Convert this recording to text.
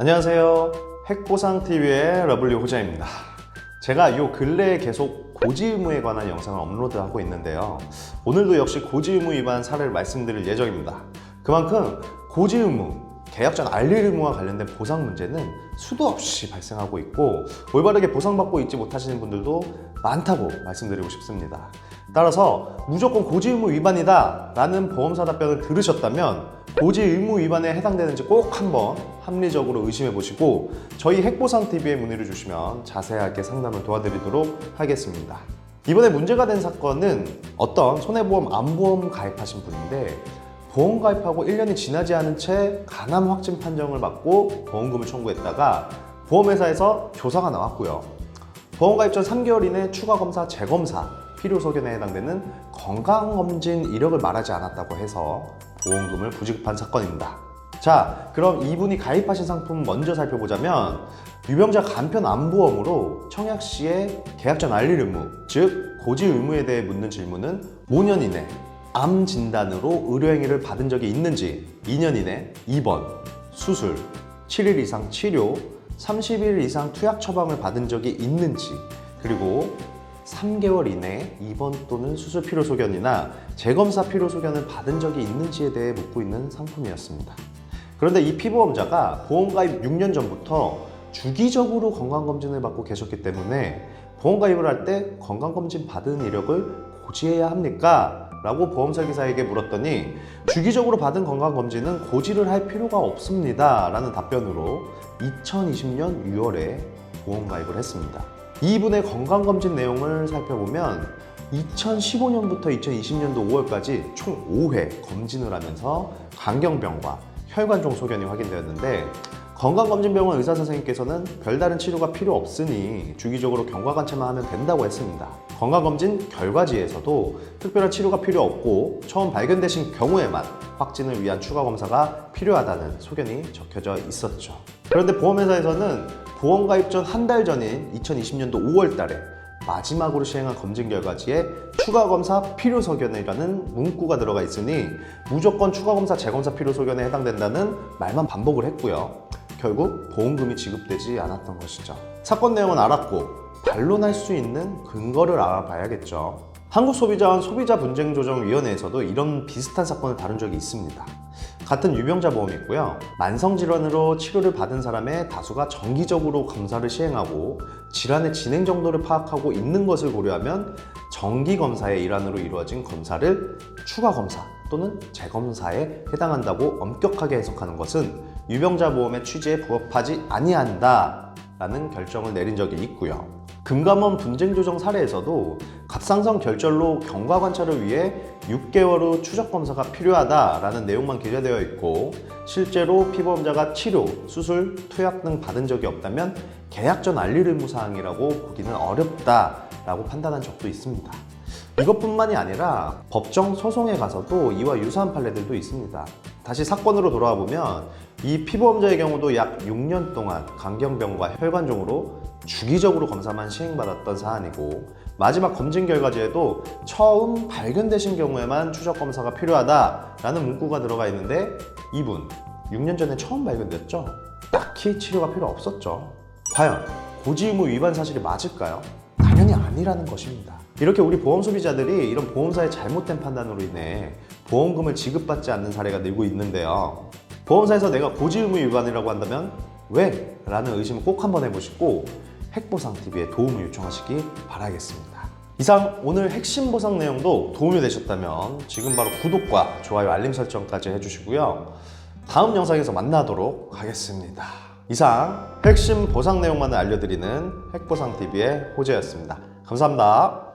안녕하세요. 핵보상TV의 러블리 호자입니다. 제가 요 근래에 계속 고지의무에 관한 영상을 업로드하고 있는데요. 오늘도 역시 고지의무 위반 사례를 말씀드릴 예정입니다. 그만큼 고지의무, 계약 전 알릴 의무와 관련된 보상 문제는 수도 없이 발생하고 있고 올바르게 보상받고 있지 못하시는 분들도 많다고 말씀드리고 싶습니다. 따라서 무조건 고지의무 위반이다 라는 보험사 답변을 들으셨다면 고지의무 위반에 해당되는지 꼭 한번 합리적으로 의심해 보시고 저희 핵보상TV에 문의를 주시면 자세하게 상담을 도와드리도록 하겠습니다. 이번에 문제가 된 사건은 어떤 손해보험 암보험 가입하신 분인데 보험 가입하고 1년이 지나지 않은 채 간암 확진 판정을 받고 보험금을 청구했다가 보험회사에서 조사가 나왔고요. 보험 가입 전 3개월 이내 추가 검사, 재검사, 필요 소견에 해당되는 건강검진 이력을 말하지 않았다고 해서 보험금을 부지급한 사건입니다. 자, 그럼 이분이 가입하신 상품 먼저 살펴보자면 유병자 간편 암보험으로 청약 시에 계약 전 알릴 의무, 즉 고지 의무에 대해 묻는 질문은 5년 이내 암 진단으로 의료행위를 받은 적이 있는지, 2년 이내 입원, 수술, 7일 이상 치료, 30일 이상 투약 처방을 받은 적이 있는지, 그리고 3개월 이내에 입원 또는 수술 필요 소견이나 재검사 필요 소견을 받은 적이 있는지에 대해 묻고 있는 상품이었습니다. 그런데 이 피보험자가 보험 가입 6년 전부터 주기적으로 건강검진을 받고 계셨기 때문에 보험 가입을 할 때 건강검진 받은 이력을 고지해야 합니까? 라고 보험설계사에게 물었더니 주기적으로 받은 건강검진은 고지를 할 필요가 없습니다 라는 답변으로 2020년 6월에 보험 가입을 했습니다. 이분의 건강검진 내용을 살펴보면 2015년부터 2020년도 5월까지 총 5회 검진을 하면서 간경병과 혈관종 소견이 확인되었는데 건강검진병원 의사선생님께서는 별다른 치료가 필요 없으니 주기적으로 경과관찰만 하면 된다고 했습니다. 건강검진 결과지에서도 특별한 치료가 필요 없고 처음 발견되신 경우에만 확진을 위한 추가 검사가 필요하다는 소견이 적혀져 있었죠. 그런데 보험회사에서는 보험 가입 전 한 달 전인 2020년도 5월 달에 마지막으로 시행한 검진 결과지에 추가 검사 필요 소견이라는 문구가 들어가 있으니 무조건 추가 검사, 재검사 필요 소견에 해당된다는 말만 반복을 했고요. 결국 보험금이 지급되지 않았던 것이죠. 사건 내용은 알았고 반론할 수 있는 근거를 알아봐야겠죠. 한국소비자원 소비자분쟁조정위원회에서도 이런 비슷한 사건을 다룬 적이 있습니다. 같은 유병자 보험이 있고요. 만성질환으로 치료를 받은 사람의 다수가 정기적으로 검사를 시행하고 질환의 진행 정도를 파악하고 있는 것을 고려하면 정기검사의 일환으로 이루어진 검사를 추가 검사 또는 재검사에 해당한다고 엄격하게 해석하는 것은 유병자 보험의 취지에 부합하지 아니한다 라는 결정을 내린 적이 있고요. 금감원 분쟁조정 사례에서도 갑상선 결절로 경과관찰을 위해 6개월 후 추적검사가 필요하다라는 내용만 기재되어 있고 실제로 피보험자가 치료, 수술, 투약 등 받은 적이 없다면 계약 전 알릴 의무사항이라고 보기는 어렵다라고 판단한 적도 있습니다. 이것뿐만이 아니라 법정 소송에 가서도 이와 유사한 판례들도 있습니다. 다시 사건으로 돌아와 보면 이 피보험자의 경우도 약 6년 동안 간경병과 혈관종으로 주기적으로 검사만 시행받았던 사안이고 마지막 검진 결과지에도 처음 발견되신 경우에만 추적 검사가 필요하다라는 문구가 들어가 있는데 이분 6년 전에 처음 발견됐죠? 딱히 치료가 필요 없었죠. 과연 고지의무 위반 사실이 맞을까요? 당연히 아니라는 것입니다. 이렇게 우리 보험 소비자들이 이런 보험사의 잘못된 판단으로 인해 보험금을 지급받지 않는 사례가 늘고 있는데요. 보험사에서 내가 고지의무 위반이라고 한다면 왜? 라는 의심을 꼭 한번 해보시고 핵보상TV에 도움을 요청하시기 바라겠습니다. 이상 오늘 핵심 보상 내용도 도움이 되셨다면 지금 바로 구독과 좋아요, 알림 설정까지 해주시고요. 다음 영상에서 만나도록 하겠습니다. 이상 핵심 보상 내용만을 알려드리는 핵보상TV의 호재였습니다. 감사합니다.